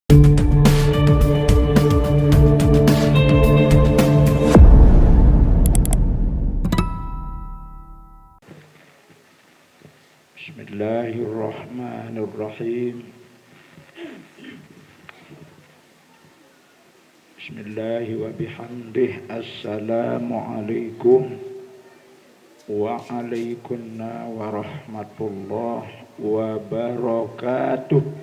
Bismillahirrahmanirrahim. Bismillahi wa bihamdih. Assalamualaikum wa alaikunna warahmatullahi wabarakatuh.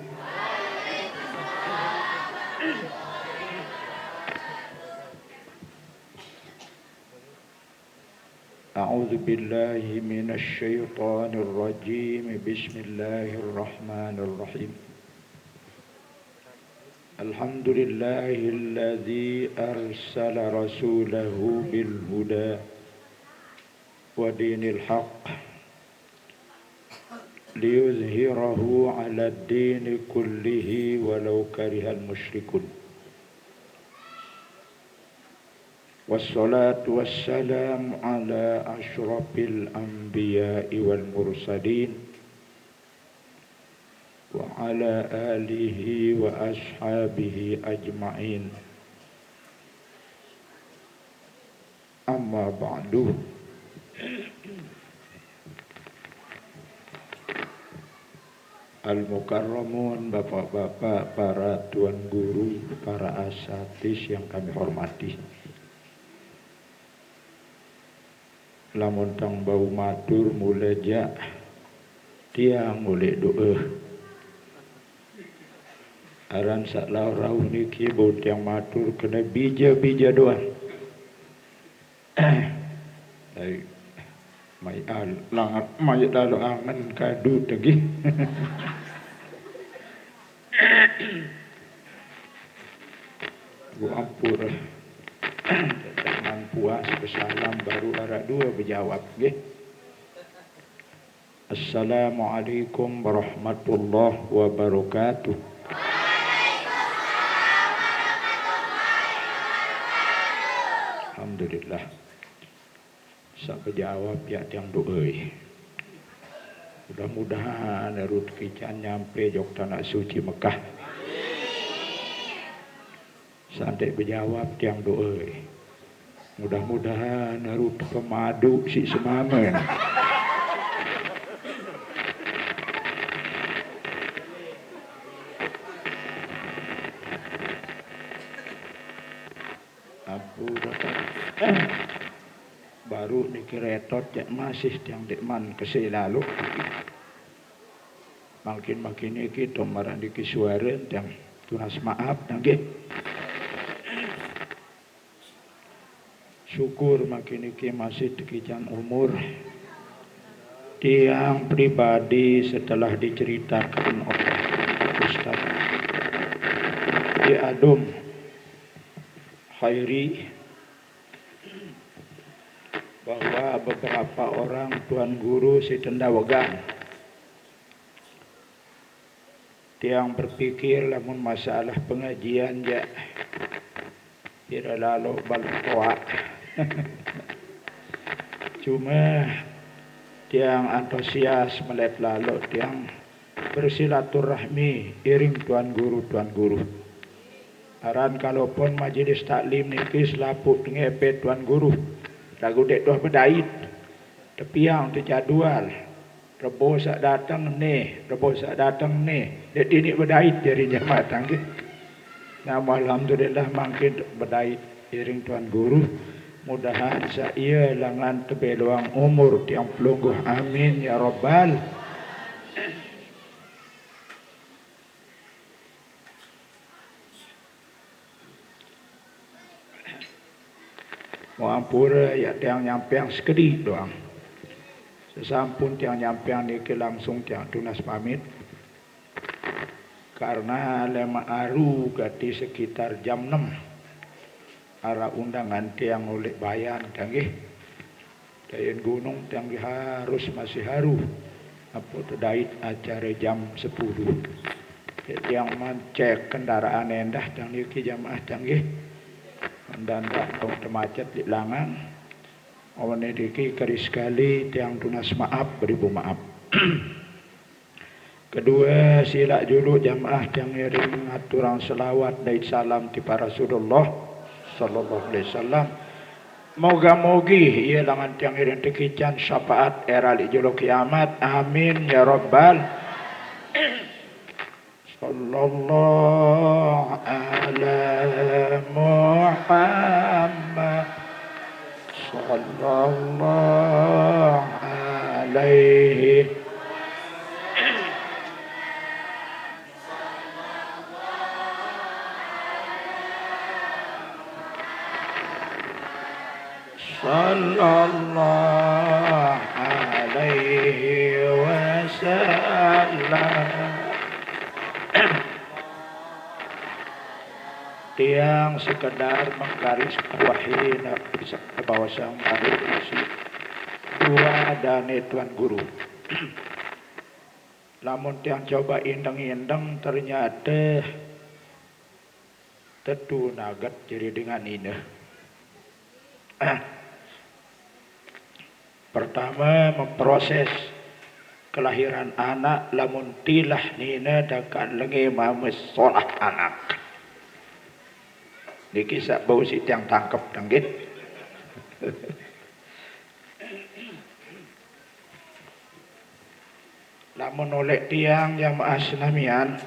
A'udzu billahi minasy syaithanir rajim. Bismillahirrahmanirrahim. Alhamdulillahilladzi arsala rasulahu bil huda wa dinil haqq liyuzhirahu 'alad dini kullihi walau karihal musyrikun. Wassalatu wassalamu ala asyrafil anbiya'i wal mursalin wa ala alihi wa ashabihi ajma'in. Amma ba'du. Al-mukarramun, bapak-bapak, para tuan guru, para asatis yang kami hormati. Lamun tang bau matur mulai jak tiang mulai doa aran saklau rauh niki bau tiang matur kena bija-bija doa mai langat mai lalu angan kadu tegi bu ampur puas bersalam baru arah dua berjawab nggih. Assalamualaikum warahmatullahi wabarakatuh. Alhamdulillah. Sak berjawab ya tiang doa. Mudah-mudahan Rut Kican nyampe jok tanah suci Mekah. Sampai berjawab tiang doa. Mudah-mudahan harus pemadu si semamen. Baru dikiretot ya masih yang dekman keselalu. Makin iki tomaran dikisuaren yang tunas maaf nggih. Syukur makin iki masih dikican umur tiang pribadi setelah diceritakan oleh Ustaz Di Adum Khairi bahwa beberapa orang tuan guru si Tendawegan tiang berpikir lamun masalah pengajian ya kira lalu balkoa. Cuma tiang antusias melihat lalu tiang bersilaturahmi iring tuan guru. Aran kalaupun majelis taklim niki selaput ngepet tuan guru lagu dek tuah berdait tapi yang terjadwal rebo sak datang nih dek ini berdait dari jamaah tanggi. Nah alhamdulillah makin berdait iring tuan guru. Mudahan saya langan tebeluang umur tiang pelungguh amin ya rabbal. Muampura ya tiang nyampeang sekedi doang. Sesampun tiang nyampeang niki langsung tiang tunas pamit. Karena lema aru gati sekitar jam 6. Arah undangan tiang oleh bayan canggih dayan gunung tiang harus masih haru apa terdait acara jam 10 tiang mancek kendaraan endah tiang niki jamaah canggih mendandak tong temacet di langan awane diki keris sekali tiang tunas maaf beribu maaf Kedua, sila dulu jamaah yang ngiring aturan selawat dan salam di para Rasulullah sallallahu alaihi wasallam. Moga-mogi ia langan tiang ngiring tekican syafaat era li jolo kiamat. Amin ya rabbal. Sallallahu ala Muhammad. Sallallahu alaihi sallallahu alaihi wasallam. Tiang sekedar menggaris bawahi bisa bawah sang isi dua dan Tuan Guru. Lamun tiang coba indeng-indeng ternyata tentu nagat jadi dengan ini. Pertama memproses kelahiran anak lamun tilah nina dakan lengi mames solah anak. Niki sak bau si tiang tangkep tanggit. Lamun oleh tiang yang asnamian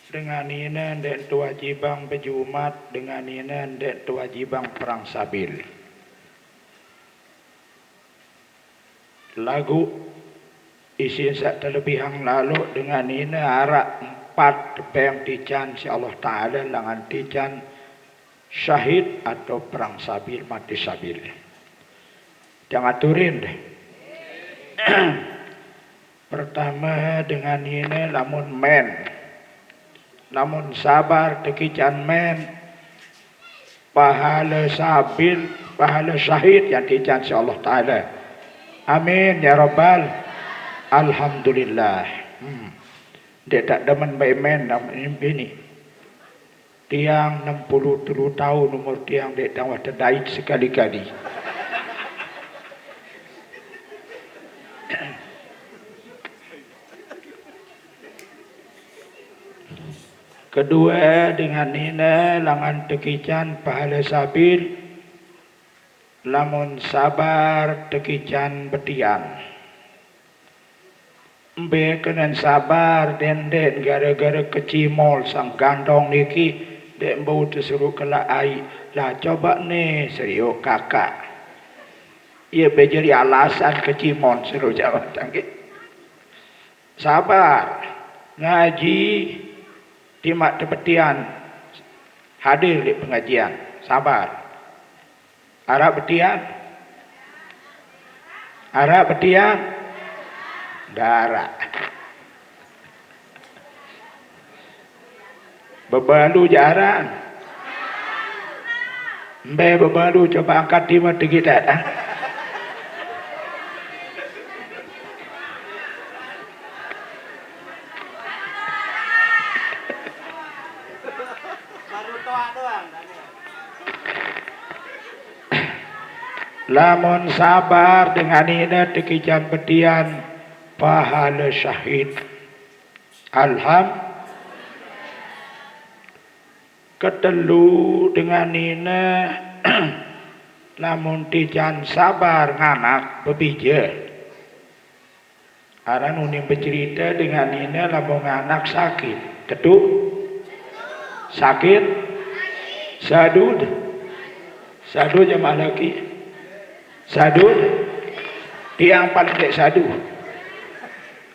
dengan ini ndek wajibang bejumat, dengan ini ndek wajibang perang sabil. Lagu isi sak terlebih lalu dengan ini arak 4 beng tican si Allah Ta'ala langan tican syahid atau perang sabil, mati sabil. Jangan aturin deh. Pertama dengan ini lamun men, lamun sabar tekican men, pahala sabil, pahala syahid yang tican si Allah Ta'ala. Amin ya rabbal. Alhamdulillah. Dia tak demen baik men ini. Tiang 63 tahun umur tiang dia tak wadah daik sekali-kali. Kedua dengan ini langan tekican pahala sabil, lamun sabar tekican betian. Mbe kenen sabar den gara-gara kecimol sang gandong niki dek bau tersuruh kelak ai lah coba nih serius kakak. Ia bejari alasan kecimol seru jawab tangki. Sabar ngaji timak tepetian hadir di pengajian sabar. Arab betian darah. Bebalu jarang. Mbe bebalu coba angkat di mata kita. Baru toa doang. Lamun sabar dengan ini tekijan betian pahala syahid. Ketelu dengan ini lamun tijan sabar nganak bebija. Aran uning bercerita dengan ini lamun nganak sakit. Ketuk sakit sadud jemaah lagi sadud tiang paling dek sadu.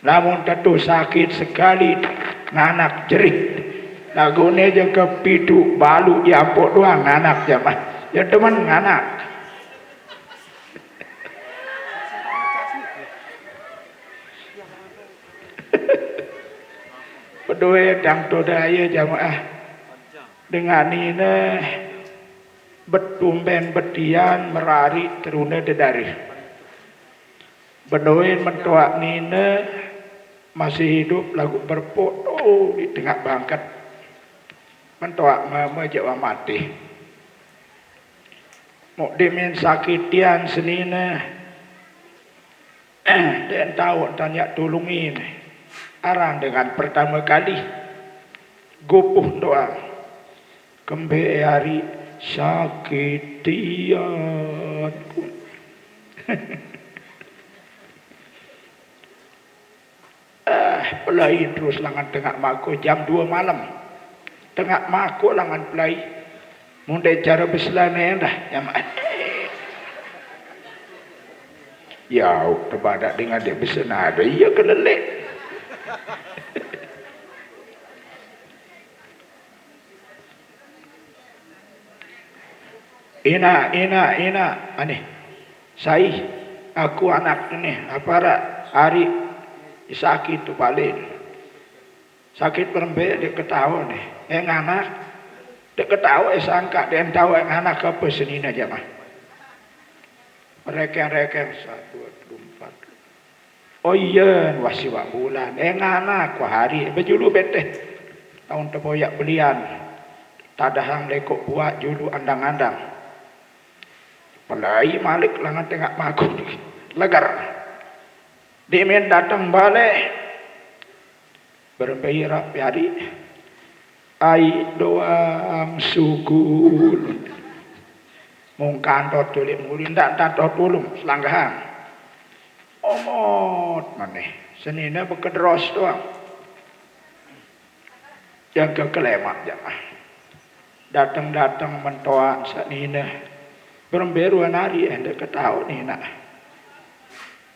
Namun tentu sakit sekali nganak jerit. Lagune je kepitu balu yampuk doang nganak jemaah. Ya teman nganak. Berdua dang todaya jemaah. Dengan ini betumben betian merari teruna dedari. Berdua mentuak nina masih hidup lagu berfoto di tengah bangkat. Mentuak mama jawa mati. Mau dimin sakitian senina Dan tahu tanya tolongin arang dengan pertama kali gopoh doa kembe hari sakitianku. Pelai terus langan tengah mako jam 2 malam. Tengah mako langan pelai. Mundai cara berselana dah jamaah. Ya, terbadak dengan dia bersenada. Ia kelelek. Ina. Aneh. Saya, aku anak ini. Apa hari sakit tu balik. Sakit perempuan dia ketawa ni. Yang anak dia ketawa sangka dia tahu yang anak apa senina jamaah. Reken 1, 2, 3, 4. Oh iya, wasiwa bulan. Anak ku hari berjulu beteh. Tahun terboyak belian. Tadahang lekok buat julu andang-andang. Pelai malik langan tengah maku legar. Dia main datang balik. Berbayar hari. Ai doang sugul. Mungkan tot tulik mulin tak tot tulung selanggahan. Omot maneh. Senina bekedros doang. Jaga kelemak jamaah. Datang mentoan senina. Beremberuan hari anda ketahu ni nak.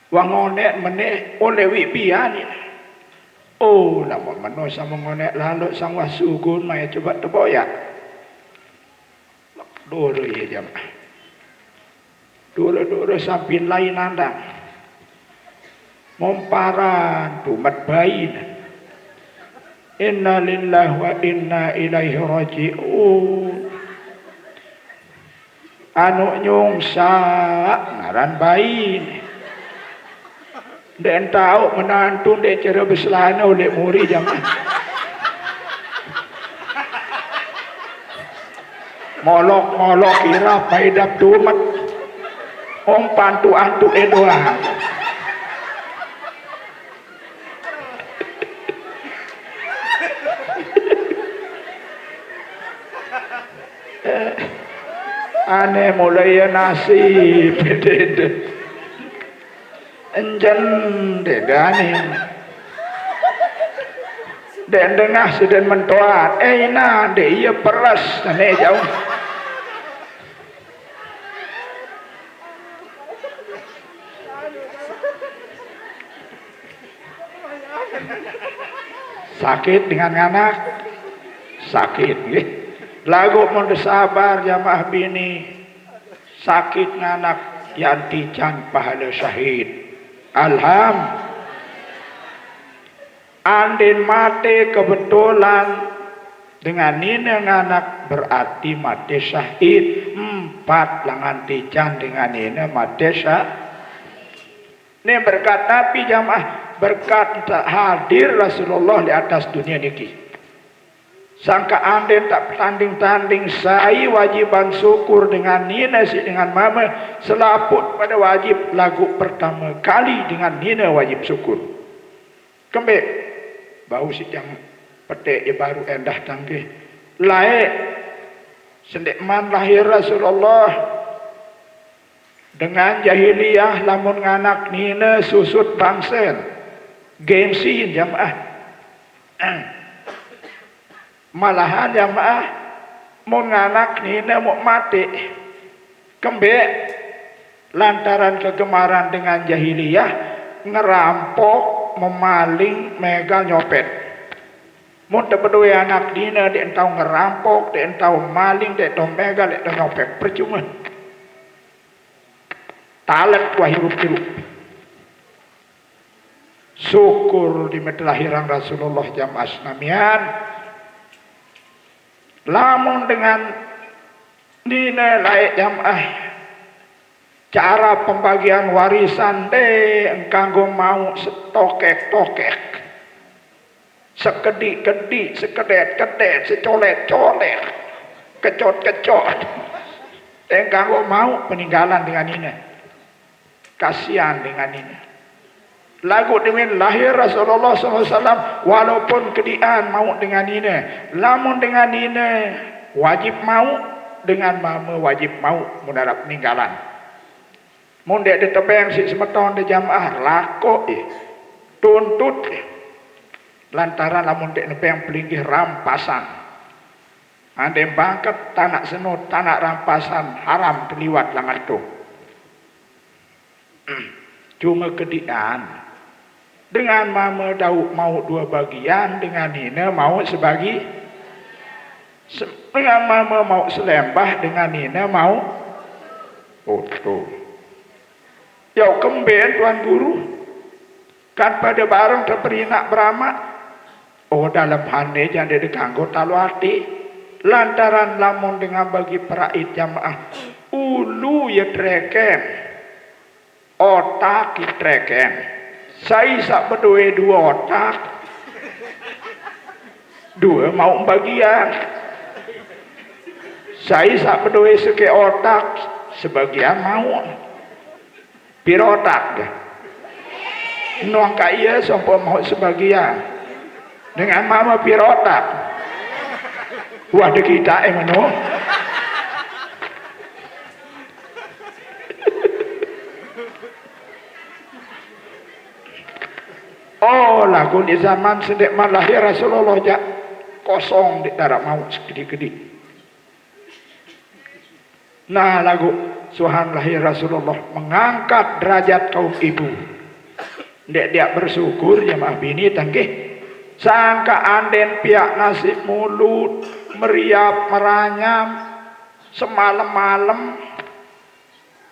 Wangonek meneh oleh wipian ni. Oh lama mano sama ngonek lalu sang wasugun maya coba terboyak. Dulu ya jamaah. Dulu sampin lain andang. Momparan tumat bayi. Inna lillahi wa inna ilaihi raji'un. Anu nyungsa ngaran bayi. Dan tahu menantu dia cara berselana oleh muri jamaah. Molok kira paidap tumat. Pantu antu doang. Aneh mulai nasib dede. Enjan dedane. Dan dengah sedang mentoat. Ina de ia peras ane jauh. Sakit dengan anak. Sakit nggih. Lagu mun sabar jamaah bini. Sakit nganak yang dican pahala syahid. Andin mati kebetulan dengan ini anak berarti mati syahid. 4 langan dican dengan ini mati syahid. Ini berkat Nabi jamaah. Berkat hadir Rasulullah di atas dunia niki. Sangka andin tak tanding-tanding saya wajiban syukur dengan nina si dengan mama selaput pada wajib lagu pertama kali dengan nina wajib syukur. Kembali bau si yang petik ya baru endah tangke. Laik sendekman lahir Rasulullah dengan jahiliyah lamun nganak nina susut bangsen gengsi jamaah. Malahan jamaah mun nganak nina mau mati kembek lantaran kegemaran dengan jahiliyah ngerampok, memaling, megal, nyopet. Mun tepedoi anak nina dia entau ngerampok, dia entau maling, dia entau megal, dia entau nyopet, percuma. Talet wah hirup-hirup. Syukur di lahiran Rasulullah jamaah senamian. Lamun dengan dinilai jamaah cara pembagian warisan engkanggo mau setokek-tokek, sekedik-kedik, sekedet-kedet, secolek-colek, kecot-kecot. Engkanggo mau peninggalan dengan ini. Kasihan dengan ini. Lagu demi lahir Rasulullah SAW, walaupun kedian mau dengan ini, lamun dengan ini wajib mau, dengan mama wajib mau mendarap peninggalan. Mundek di tebeng si semeton di jamaah lako tuntut lantaran lamun dek nepeng pelinggih rampasan. Andai bangket tanak senut tanak rampasan haram terliwat langat tu. Cuma kedian. Dengan mama dauk mau dua bagian, dengan Nina mau sebagi. Dengan mama mau selembah, dengan Nina mau foto. Yau kemben Tuan Guru, kan pada barang terperinak beramak. Oh dalam hane jangan diganggu talu hati. Lantaran lamun dengan bagi peraid jamaah, ulu ya treken, otak ya treken. Saya sak berdua dua otak, dua mau bagian. Saya sak berdua seke otak, sebagian mau. Piro otak dah. Nuang kaya sampai mau sebagian. Dengan mama piro otak. Waduh kita mano. Oh lagu di zaman sedek lahir Rasulullah jak kosong di darat maut segede-gede. Nah lagu suhan lahir Rasulullah mengangkat derajat kaum ibu. Dek dia bersyukur jemaah bini tanggih. Sangka anden piak nasi mulut meriap meranyam semalam-malam.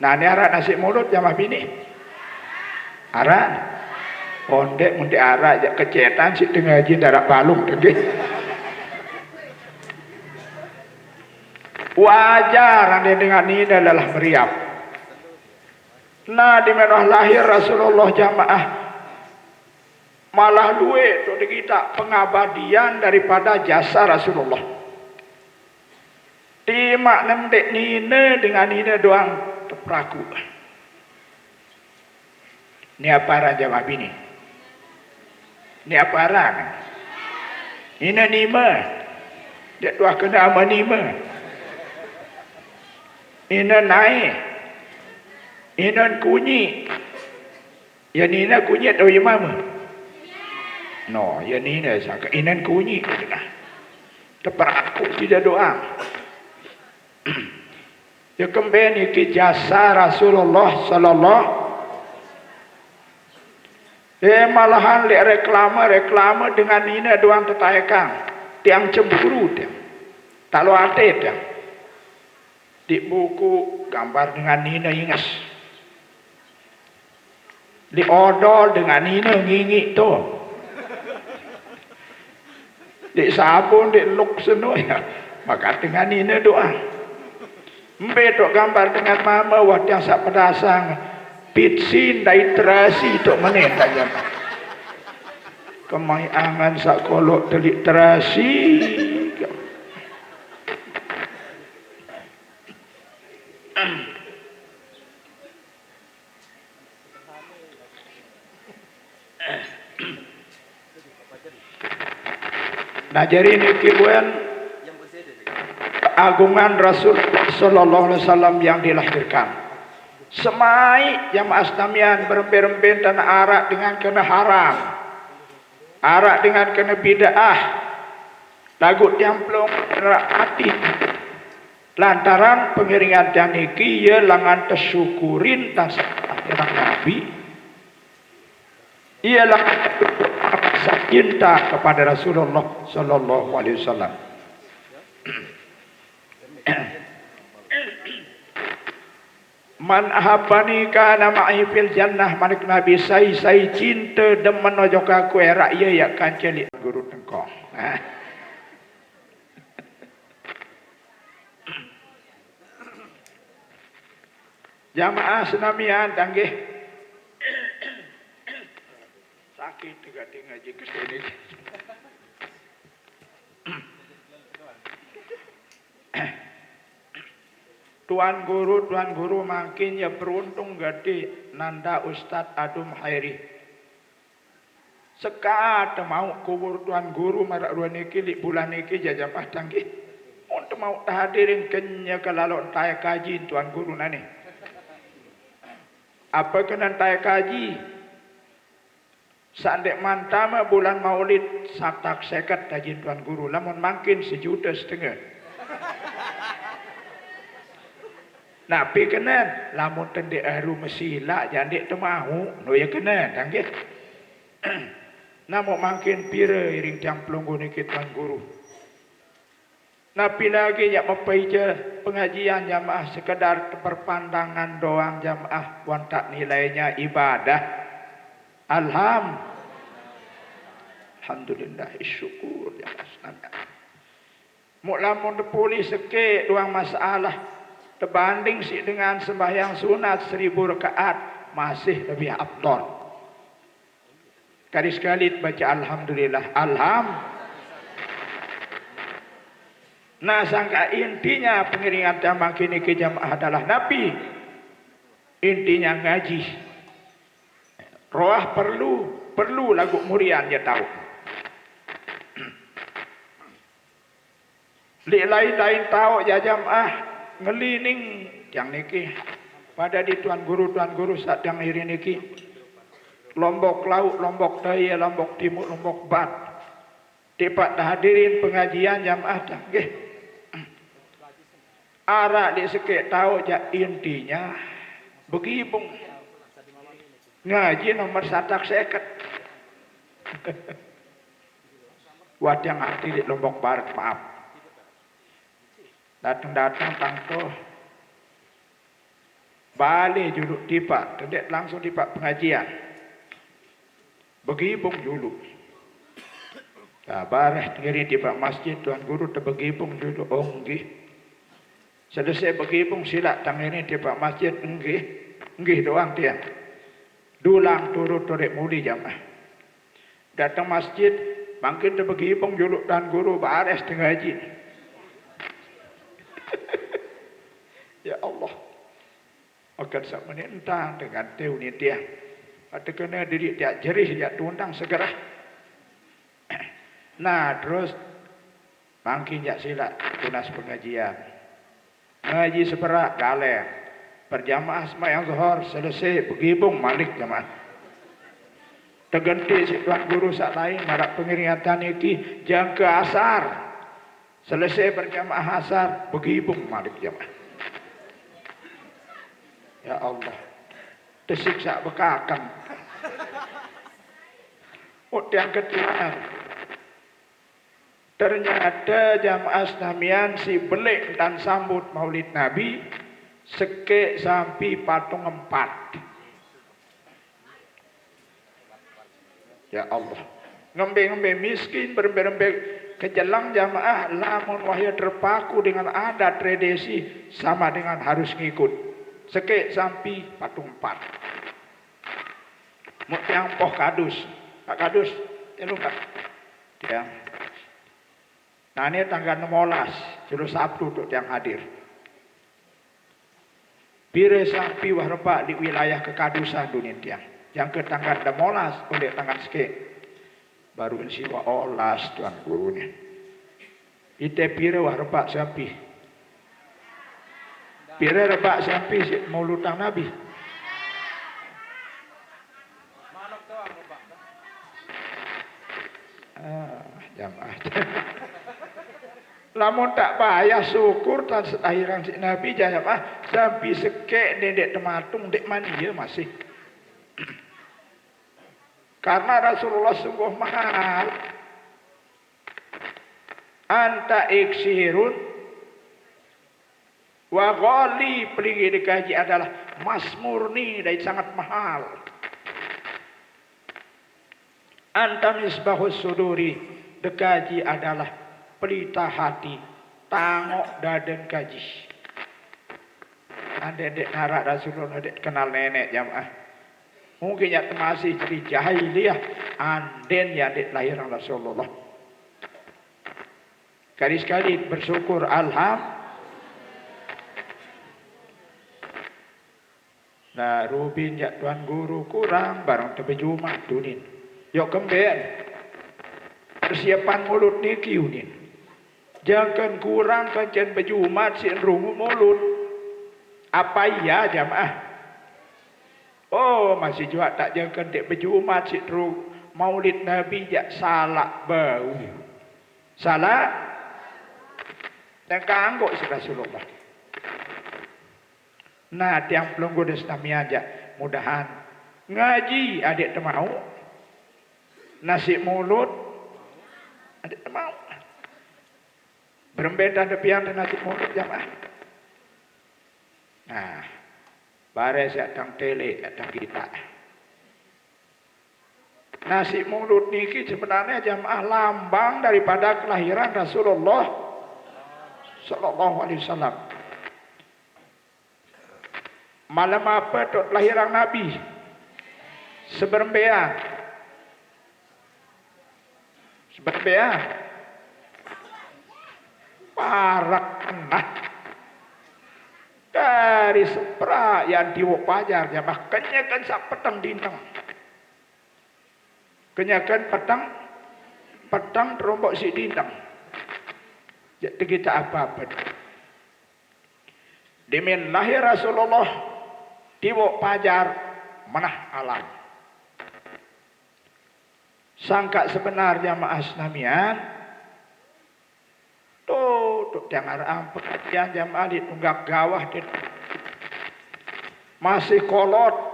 Nah ini arak nasi mulut jemaah bini. Arak. Pondek mundi arak jak kecetan si tengah jin darat balung tanggih. Wajar anda dengan ini adalah meriap. Nah di mana lahir Rasulullah jamaah malah duit untuk kita pengabadian daripada jasa Rasulullah. Timak nendek nina dengan nina doang terperaku. Ini apa jamaah bini? Ini apa arang? Ini nima. Dia tuah kena ama nima. Ini naik. Ini kunyi. Ya nina kunyi atau ya mama? No, ya nina sangka. Ini kunyi. Terperaku tidak doa. Ya kembali ke jasa Rasulullah Sallallahu malahan lek reklama dengan ini doang tetayakang tiang cemburu dia tak lo ate dia di buku gambar dengan Nina ingas di odol dengan Nina ngingi tu di sabun di luk seno ya maka dengan Nina doa mbedok gambar dengan mama wah yang sak pedasang pitsin dai terasi tok menen tajam. Kemai angan sak kolok telik terasi. Nah jadi ini kibuan keagungan Rasul Sallallahu Alaihi Wasallam yang dilahirkan. Semai jamaah Islamian berempen-rempen tanah arak dengan kena haram, arak dengan kena bid'ah, lagu jamplong hati. Lantaran pengiringan janiki ia langan tersyukurin tas akhirat Nabi. Ia langan cinta kepada Rasulullah Sallallahu Alaihi Wasallam. Man ahabbani kana ma'i fil jannah manik Nabi sai cinta demen ojo aku era ia ya kan celik guru tengkong. Jamaah senamian tanggih. Sakit juga ngaji ke sini. Tuan guru makin ya beruntung gede nanda Ustadz Adum Hairi Sekat mau kubur tuan guru marak ruan niki di bulan niki jajamah tanggih. Untuk mau hadirin kenya kalau entah kaji tuan guru nani. Apa kena entah kaji? Sandek mantama bulan Maulid satak seket kaji tuan guru. Lamun makin 1,5 juta. Napi kena lamun tendek haru mesila jandek temahu no ya kena tanggih. Namun makin pira iring tiang pelunggu niki tuan guru. Napi lagi yang membaca pengajian jamaah sekedar perpandangan doang jamaah wantak nilainya ibadah. Alhamdulillah syukur jamaah. Lamun depuli sekek doang masalah. Terbanding si dengan sembahyang sunat 1000 rakaat masih lebih afdal. Kali-kali baca alhamdulillah. Nah sangka intinya pengiringan jamaah kini ke jamaah adalah Nabi. Intinya ngaji. Roah perlu lagu murian dia tahu. Lain-lain tahu ya jamaah ngelining yang niki pada di tuan guru saat yang iri niki Lombok Laut, Lombok Daya, Lombok Timur, Lombok Barat tipat hadirin pengajian jamaah tanggih arak di sekek tahu ja intinya begibung ngaji nomor 1 seket wadang hati di Lombok Barat maaf datang tangko balik duduk tipak tendek langsung tipak pengajian begibung dulu bareh ngiri tipak masjid tuan guru terbegibung dulu nggih selesai begibung silak tangini tipak masjid nggih doang dia dulang turut torek muli jamaah datang masjid bangkit terbegibung dulu tuan guru bares tengah haji. Ya Allah. Akan sama ni entah dengan teu ni dia. Ada kena diri dia jerih dia tundang segera. Nah terus makin jak silat tunas pengajian. Ngaji seperak galer. Berjamaah sembahyang zuhur selesai begibung malik jamaah. Terganti si tuan guru sak lain marak pengiringatan iki jam ke asar. Selesai berjamaah asar begibung malik jamaah. Ya Allah, tersiksa bekakan. Yang kedua, ternyata jamaah Islamian si belik dan sambut Maulid Nabi sekek sampai patung 4. Ya Allah, ngembe-ngembe miskin berembe-embe kejelang jamaah lamun wahya terpaku dengan adat tradisi sama dengan harus ngikut. Sekek sampai patung 4. Yang poh kadus. Pak kadus, lupa. Ya. Nah ini tanggal 16, juru Sabtu untuk yang hadir. Pire sampai wahrepak di wilayah kekadusan dunia tiang. Yang ke tanggal 16 oleh tanggal sekek. Baru insiwa olas tuan gurunya. Ite pire wahrepak sampai. Pira rebak sampai si maulutang Nabi. Jamaah. Lamun tak payah syukur tan setahiran si Nabi jamaah sampai sekek dek tematung dek mani ya masih. Karena Rasulullah sungguh mahal. Anta iksirun wa ghali peringgi dikaji adalah mas murni dan sangat mahal. Anta misbahus suduri dekaji adalah pelita hati tangok daden kaji. Anda dek narak Rasulullah dek kenal nenek jamaah. Mungkin ya masih jadi jahiliyah anden ya dek lahiran Rasulullah. Kali-kali bersyukur alhamdulillah. Nah, Rubin ya tuan guru kurang barang tepi Jumat dunin. Yok kemben. Persiapan mulut niki unin. Jangan kurang kancen baju umat si rungu mulut. Apa iya jamaah? Oh masih juga tak jangan dek baju umat si rungu maulid Nabi jak salah bau. Salah dan kanggok si Rasulullah. Nah tiang pelunggu desnami aja mudahan ngaji adik temau nasi mulut adik temau berbeda depian dan nasi mulut jamaah. Nah bare datang tele datang kita nasi mulut niki sebenarnya jamaah lambang daripada kelahiran Rasulullah sallallahu alaihi wasallam. Malam apa dok kelahiran Nabi? Seberbean. Parak kena. Dari sepra yang diwok pajar jamaah kenyakan sak petang dintang. Kenyakan petang terombok si dintang. Jadi kita apa-apa. Demi lahir Rasulullah diwok pajar manah alam. Sangka sebenarnya maas namian. Tuh jangan perhatian jamaah di tunggak gawah masih kolot.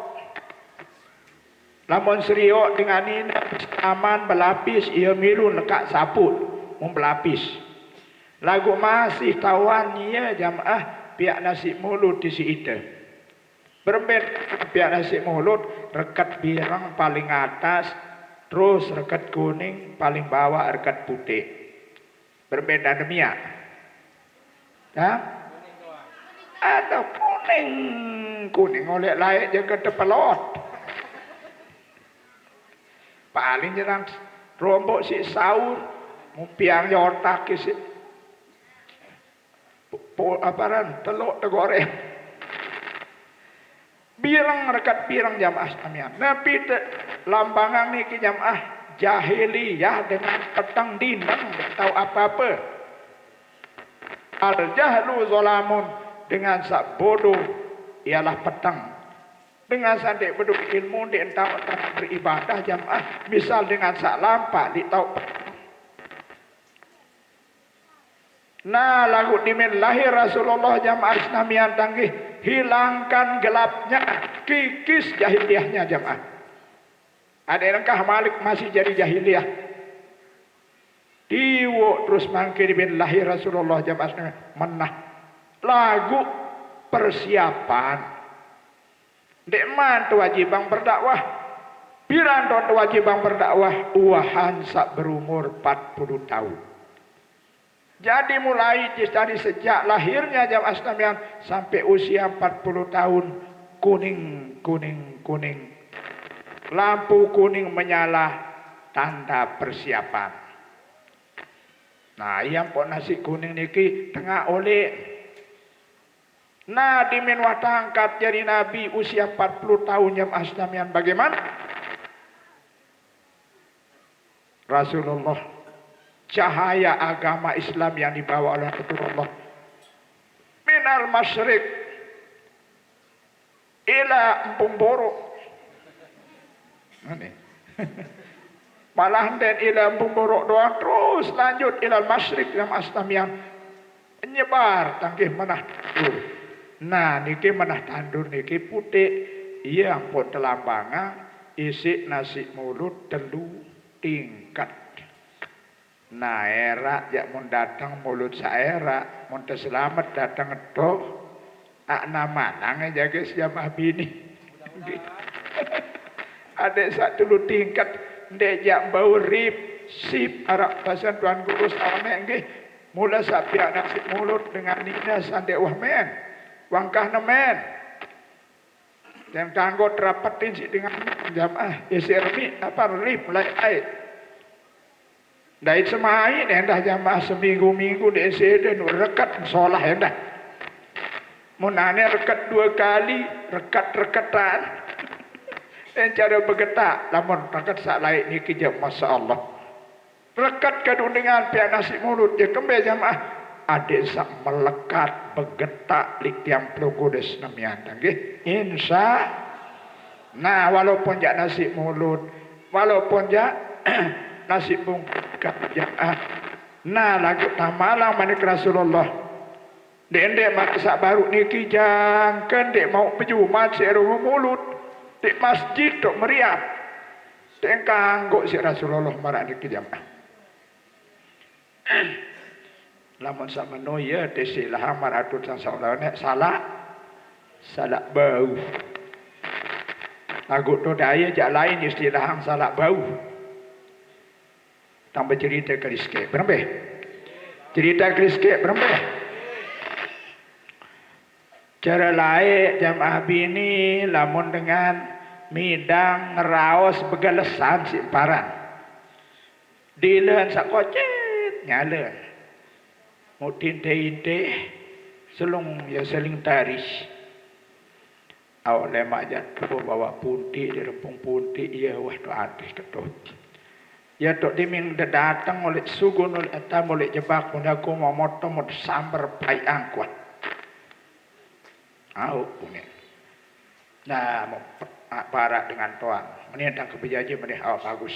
Lamun seriok dengan ini aman berlapis ia milu nekak saput membelapis. Lagu masih tawan ia jamaah pihak nasi mulut di si ite. Berbeda pihak nasi mulut rekat birang paling atas, terus rekat kuning paling bawah rekat putih. Berbeda demikian. Ya? Ada kuning oleh layak jaga tepelot. Paling jarang rombok si sahur, mumpiang otak si aparan teluk tegoreng. Birang rekat birang jamaah sekalian. Nabi lambangan niki jamaah jahiliyah dengan petang dindang tak tahu apa-apa. Al jahlu zalamun dengan sak bodoh ialah petang. Dengan sandik beduk ilmu di entah beribadah jamaah. Misal dengan sak lampak di tahu petang. Nah lagu dimin lahir Rasulullah jamaah Islamian tanggih. Hilangkan gelapnya, kikis jahiliyahnya jamaah. Ada yang kah Malik masih jadi jahiliyah. Diwo terus mangke dimin lahir Rasulullah jamaah menah. Lagu persiapan. Dek man wajibang berdakwah. Piran tu wajibang berdakwah. Uahan sak berumur 40 tahun. Jadi mulai dari sejak lahirnya jamaah Islamian sampai usia 40 tahun kuning. Lampu kuning menyala tanda persiapan. Nah, yang pun nasi kuning niki tengah oleh. Nah, dimin watang angkat jadi Nabi usia 40 tahun jamaah Islamian bagaimana? Rasulullah cahaya agama Islam yang dibawa oleh Rasulullah minal masyriq ila Empung Borok malah dan ila Empung Borok doang terus lanjut ila masyriq yang Islamian menyebar tanggih manah tandur. Nah niki manah tandur niki putih iya ampun telambangan isi nasi mulut telu tingkat. Nah era jak mun datang mulut saera mun selamat datang edok tak nama nang jaga siapa bini ada satu lu tingkat ndejak bau rip sip arak pasan tuan guru sama nggih mula sapiak nasi mulut dengan nina sande wah men wangkah nemen yang kanggo terapatin si dengan jamaah isirmi apa rip lai dari semai hendak jamaah seminggu-minggu di SED rekat solah hendak. Munane rekat 2 kali, rekat-rekatan. Dan cara bergetak lamun takat sak laik niki je masyaallah. Rekat kadung dengan pihak nasi mulut dia kembali jamaah. Ada sak melekat bergetak lik tiang pelukudes namian nggih. Insya. Nah walaupun jak nasi mulut, walaupun jak nasi bungkat jamaah. Nah lagu tamalang manik Rasulullah. Dek mak sak baru niki jangken dek mau berjumat seru mulut. Di masjid tok meriah. Dek kanggo si Rasulullah marak niki jamaah. Lamun sama noya desilah maratut sang saulane salah bau. Lagu tu daya jak lain istilah hang salah bau. Tambah cerita kriske, berapa? Cerita kriske berapa? Cara lain jamaah bini lamun dengan midang ngeraos begalesan simparan. Dilen sakocet nyala. Mutin teh selung ya seling taris. Awak lemak jatuh bawa punti di rempung punti ya wah tu artis ketut. Ya tok diming datang oleh sugun oleh atam oleh jebak pun aku mau motong mau sambar pai angkuat. Punya. Nah, mau parak dengan toa. Menentang kebejaji meneh awak bagus.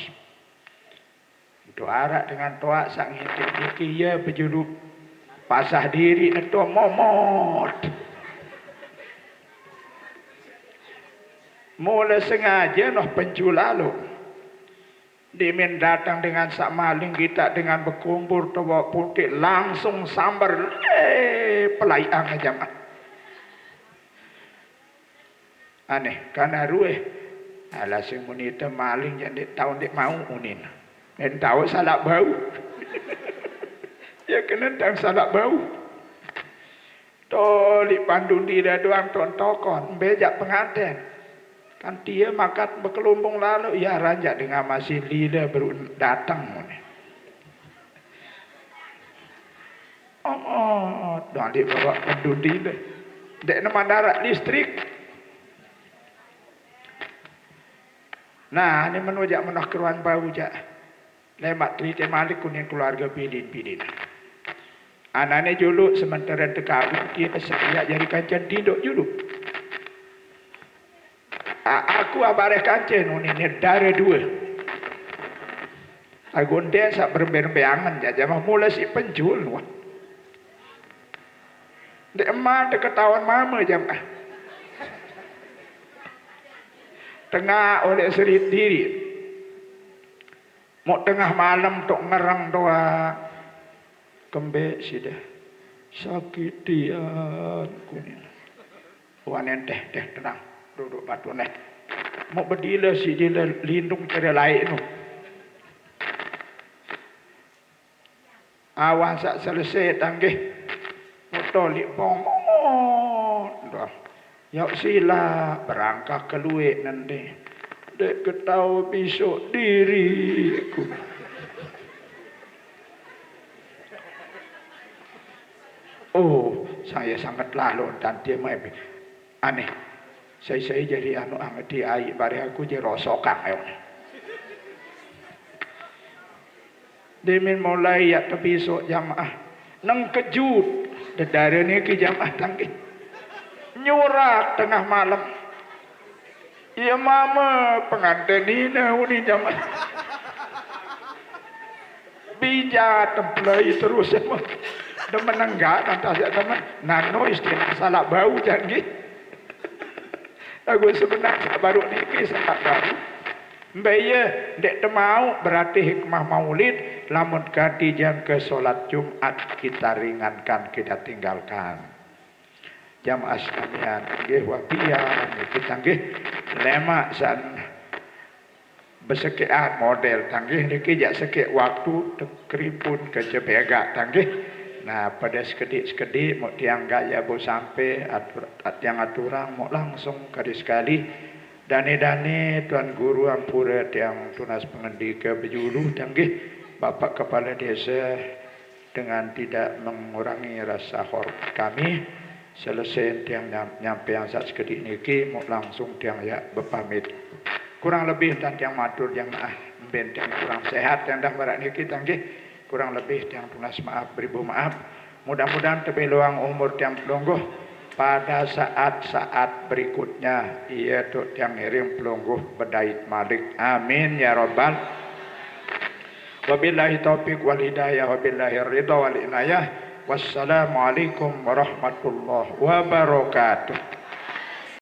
Itu arak dengan toa sang hitik ya berjuluk pasah diri neto momot. Mula sengaja noh penculalu. Dimin datang dengan sak maling kita dengan berkumpul bawa putih langsung sambar pelaiang jamaah. Aneh karena rueh alasing munita maling jadi tahun dek mau unin dan tahu salah bau. Ya kena tang salah bau. Tolik pandun dia doang tontokon bejak pengantin. Kan dia makat berkelumpung lalu ya ranjak dengan masih lidah baru datang. Doang dia bawa pandun dia. Dek nama darat listrik. Nah, ini menujak menah keruan bau jak. Lemak teliti malik kuning keluarga pilin. Anaknya juluk sementara dekawin dia setia jadi kancan tinduk juluk. Aku abareh kancan ini darah dua. Agun dia sak berembe-embeangan jaja mah mula si penjul wah. Dek emak ketahuan mama jamaah. Tengah oleh serit diri. Mau tengah malam tok ngerang doa. Kembek sudah. Sakitian kuning. Wanen teh tenang. Duduk batu neh. Mau berdila si dia lindung cara lain tu. Awan sak selesai tanggih. Motolik bongong. Dah. Yuk sila berangkat keluar nanti. Dek ketawa besok diriku. Oh, saya sangat lalu dan dia aneh. Saya jadi anu anget di air bari aku jadi rosokan. Demin mulai ya besok jamaah. Neng kejut. Dedara ni ke jamaah tangkih. Nyurak tengah malam. Ya mama pengantin ini uni jamaah. Bija templai terus semua. Dan menenggak nanti teman. Nano istilah salah bau jangan. Aku sebenarnya baru ni salah bau. Mbaya dek temau berarti hikmah maulid. Lamun ganti jam ke solat Jumat kita ringankan kita tinggalkan. Jamaah sekalian, nggih wabiyan kita nggih lemak san besekian model tanggih niki jak sekik waktu keripun ke jebega tanggih. Nah pada sekedik mau tiang gaya bo sampai tiang aturan mau langsung kali sekali dane tuan guru ampura tiang tunas pengendika bejulu tanggih Bapak Kepala Desa dengan tidak mengurangi rasa hormat kami. Selesai tiang nyampe yang saat sekedik niki mau langsung tiang ya berpamit Kurang lebih dan yang matur jamaah benteng kurang sehat yang dah barak ni kita nggih. Kurang lebih yang tunas maaf beribu maaf. Mudah-mudahan tebe luang umur tiang pelungguh pada saat-saat berikutnya ia tu tiang hiring pelungguh berdait malik. Amin ya rabbal. Wabillahi taufiq wal hidayah wabillahi ridha wal inayah. Wassalamualaikum warahmatullahi wabarakatuh.